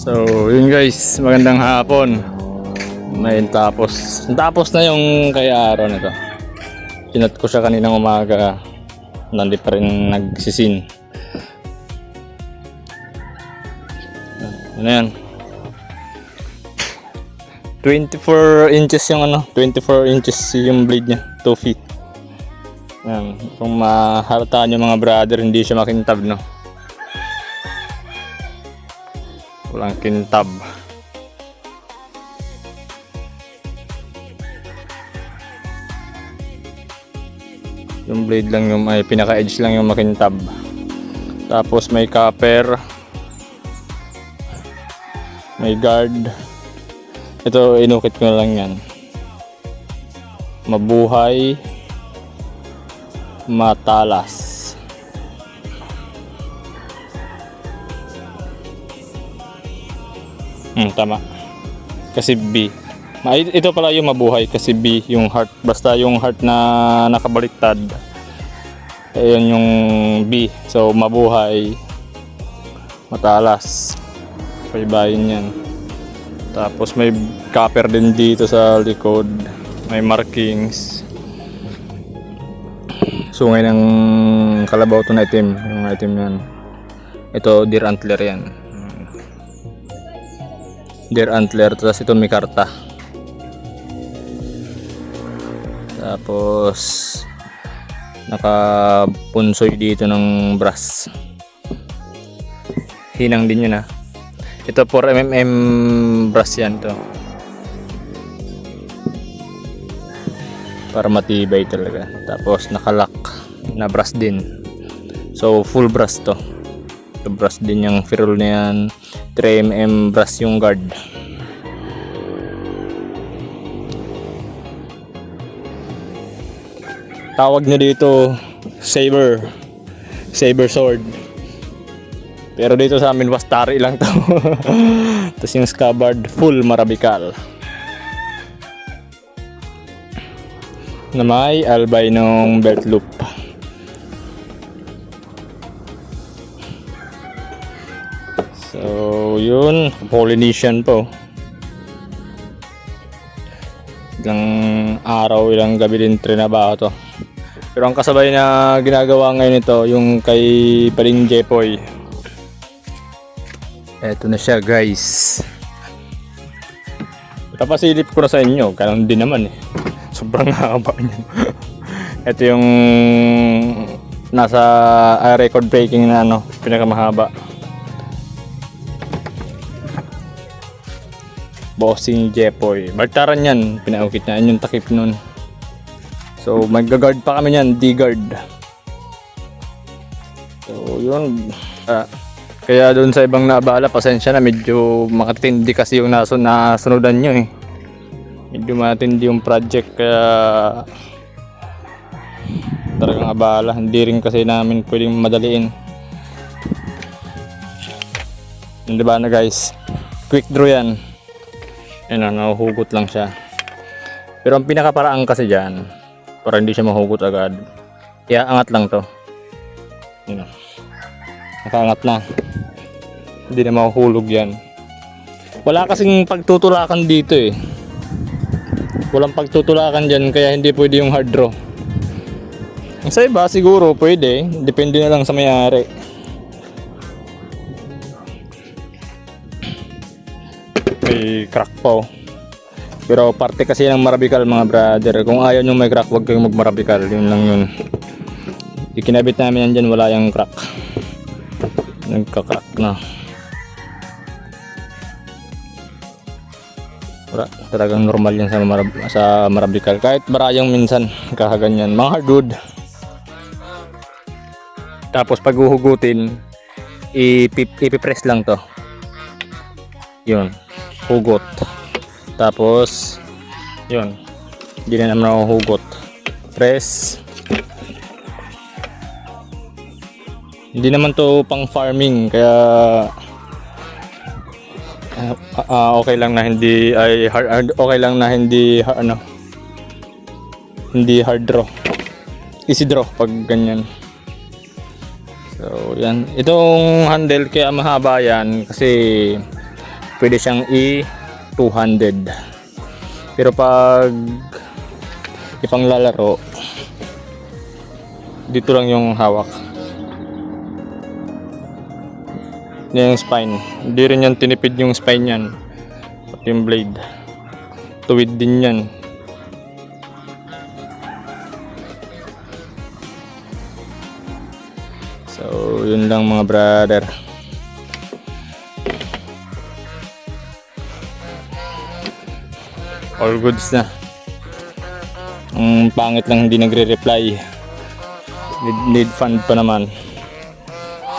So, yun guys, magandang hapon. May tapos na yung kay araw na to. Chinat ko siya kaninang umaga. Nandito pa rin nagsisin. Ano yan? 24 inches yung 24 inches yung blade niya, 2 feet. Yan. Kung mahalata nyo mga brother, hindi siya makintab, no? Walang kintab. Yung blade lang yung may pinaka-edge lang yung makintab. Tapos may copper. May guard. Ito inukit ko na lang yan. Mabuhay. Matalas. Tama. Kasi B. Ito pala yung mabuhay kasi B yung heart. Basta yung heart na nakabaliktad. Ayun yung B. So mabuhay. Matalas. Paibayin yan. Tapos may copper din dito sa likod. May markings. Sungay ng kalabaw to na itim. Yung itim yan. Ito deer antler yan. Deer antler, tapos ito may karta. Tapos nakapunsoy dito ng brass. Hinang din yun Ito 4mm brass yan to. Para matibay talaga. Tapos nakalock na brass din. So full brass to. Ito brass din yung ferrule na yan. 3mm brass yung guard. Tawag niya dito saber sword, pero dito sa amin wastari lang to. Tapos yung scabbard full marabikal na may albinong belt loop. So yun, Polynesian po. Ilang araw, ilang gabi din trinabaho to. Pero ang kasabay na ginagawa ngayon ito, yung kay Paring Jepoy. Eto na siya guys. Papasilip ko na sa inyo, ganun din naman sobrang haba niya. Ito yung nasa record breaking na pinakamahaba. Bossing Jepoy. Baltaran yan, pinaukit na yung takip nun. So mag-guard pa kami yan, D-guard. So yun. Kaya doon sa ibang naabala, pasensya na, medyo makatindi kasi yung nasunodan nyo Medyo matindi yung project, kaya talagang abala. Hindi rin kasi namin pwedeng madaliin. Hindi ba na guys? Quick draw yan. Nahuhugot lang siya. Pero ang pinakaparaan kasi dyan, para hindi siya mahugot agad, iaangat lang to. Nakaangat na. Hindi na mahuhulog yan. Wala kasing pagtutulakan dito Walang pagtutulakan dyan, kaya hindi pwede yung hard draw. Sa iba siguro pwede, depende na lang sa may-ari. May crack pa Pero parte kasi ng marabikal mga brother. Kung ayaw nyo may crack, wag kayong magmarabikal. Yun lang yun. Ikinabit namin yan dyan, wala yung crack. Nagka-crack na. Wala, talagang normal yan sa marabikal. Kahit barayang minsan, kakaganyan. Mga hardwood. Tapos pag uhugutin, ipipress lang to. Yun. Hugot. Tapos yun, hindi na naman nahuhugot. Press. Hindi naman to pang farming, kaya okay lang na hindi hindi hard draw. Easy draw pag ganyan. So yan, itong handle kaya mahaba yan kasi pwede siyang i-200. Pero pag ipanglalaro, dito lang yung hawak. Yan yung spine. Hindi rin yan tinipid yung spine yan. Pati yung blade. Tuwid din yan. So, yun lang mga brother. All goods na. Ang pangit lang hindi nagre-reply. Need fund pa naman.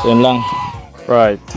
So, yun lang. Right.